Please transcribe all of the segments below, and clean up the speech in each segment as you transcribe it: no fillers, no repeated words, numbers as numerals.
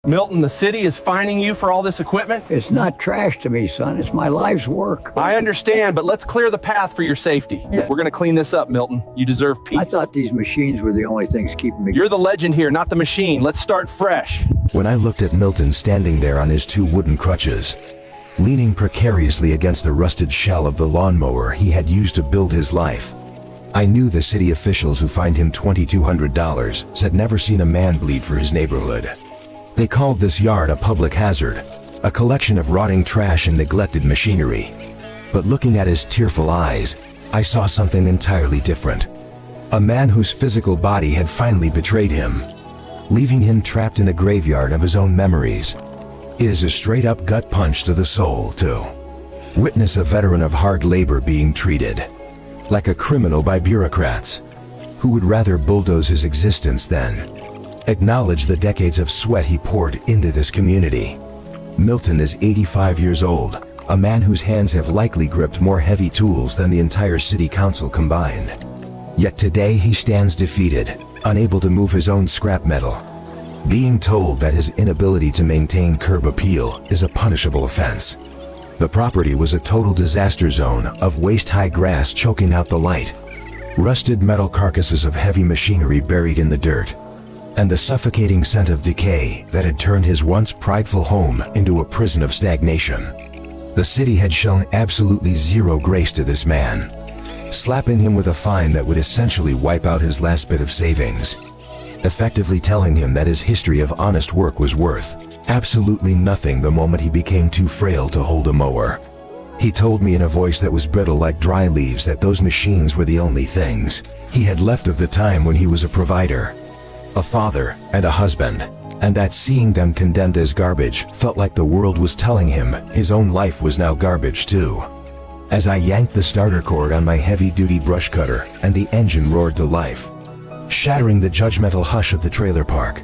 Milton, the city is fining you for all this equipment? It's not trash to me, son. It's my life's work. I understand, but let's clear the path for your safety. We're gonna clean this up, Milton. You deserve peace. I thought these machines were the only things keeping me. You're the legend here, not the machine. Let's start fresh. When I looked at Milton standing there on his two wooden crutches, leaning precariously against the rusted shell of the lawnmower he had used to build his life, I knew the city officials who fined him $2,200 had never seen a man bleed for his neighborhood. They called this yard a public hazard, a collection of rotting trash and neglected machinery. But looking at his tearful eyes, I saw something entirely different. A man whose physical body had finally betrayed him, leaving him trapped in a graveyard of his own memories. It is a straight-up gut punch to the soul, too. Witness a veteran of hard labor being treated like a criminal by bureaucrats who would rather bulldoze his existence than acknowledge the decades of sweat he poured into this community. Milton is 85 years old, a man whose hands have likely gripped more heavy tools than the entire city council combined. Yet today he stands defeated, unable to move his own scrap metal, being told that his inability to maintain curb appeal is a punishable offense. The property was a total disaster zone of waist-high grass choking out the light, rusted metal carcasses of heavy machinery buried in the dirt, and the suffocating scent of decay that had turned his once prideful home into a prison of stagnation. The city had shown absolutely zero grace to this man, slapping him with a fine that would essentially wipe out his last bit of savings, effectively telling him that his history of honest work was worth absolutely nothing the moment he became too frail to hold a mower. He told me in a voice that was brittle like dry leaves that those machines were the only things he had left of the time when he was a provider, a father, and a husband, and that seeing them condemned as garbage felt like the world was telling him his own life was now garbage too. As I yanked the starter cord on my heavy-duty brush cutter and the engine roared to life, shattering the judgmental hush of the trailer park,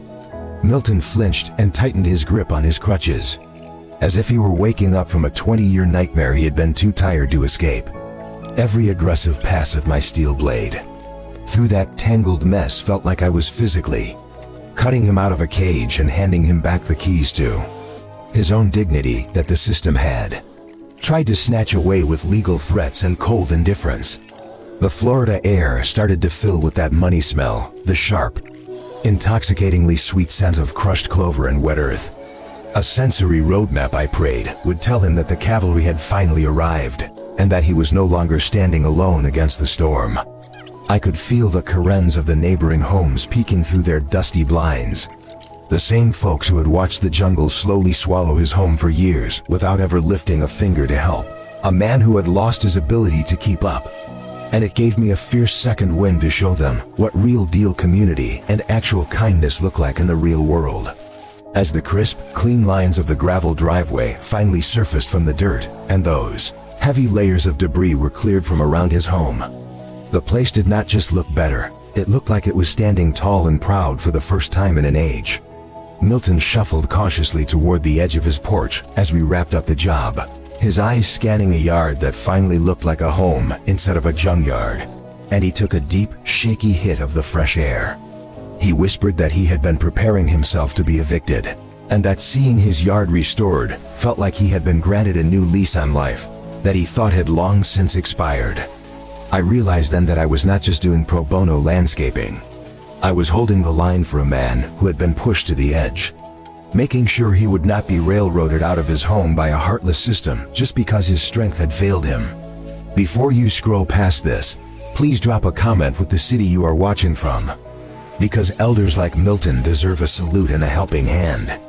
Milton flinched and tightened his grip on his crutches, as if he were waking up from a 20-year nightmare he had been too tired to escape. Every aggressive pass of my steel blade through that tangled mess felt like I was physically cutting him out of a cage and handing him back the keys to his own dignity that the system had tried to snatch away with legal threats and cold indifference. The Florida air started to fill with that money smell, the sharp, intoxicatingly sweet scent of crushed clover and wet earth. A sensory roadmap, I prayed, would tell him that the cavalry had finally arrived, and that he was no longer standing alone against the storm. I could feel the Karens of the neighboring homes peeking through their dusty blinds. The same folks who had watched the jungle slowly swallow his home for years without ever lifting a finger to help. A man who had lost his ability to keep up. And it gave me a fierce second wind to show them what real deal community and actual kindness look like in the real world. As the crisp, clean lines of the gravel driveway finally surfaced from the dirt, and those heavy layers of debris were cleared from around his home, the place did not just look better, it looked like it was standing tall and proud for the first time in an age. Milton shuffled cautiously toward the edge of his porch as we wrapped up the job, his eyes scanning a yard that finally looked like a home instead of a junkyard, and he took a deep, shaky hit of the fresh air. He whispered that he had been preparing himself to be evicted, and that seeing his yard restored felt like he had been granted a new lease on life that he thought had long since expired. I realized then that I was not just doing pro bono landscaping. I was holding the line for a man who had been pushed to the edge, making sure he would not be railroaded out of his home by a heartless system just because his strength had failed him. Before you scroll past this, please drop a comment with the city you are watching from, because elders like Milton deserve a salute and a helping hand,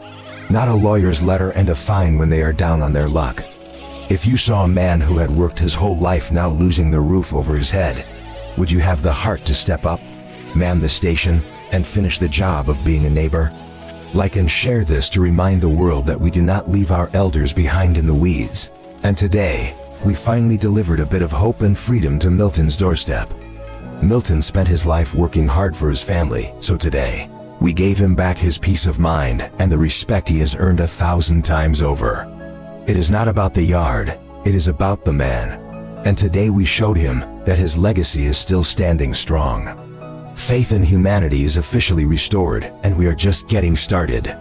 not a lawyer's letter and a fine when they are down on their luck. If you saw a man who had worked his whole life now losing the roof over his head, would you have the heart to step up, man the station, and finish the job of being a neighbor? Like and share this to remind the world that we do not leave our elders behind in the weeds. And today, we finally delivered a bit of hope and freedom to Milton's doorstep. Milton spent his life working hard for his family, so today, we gave him back his peace of mind and the respect he has earned 1,000 times over. It is not about the yard, it is about the man. And today we showed him that his legacy is still standing strong. Faith in humanity is officially restored, and we are just getting started.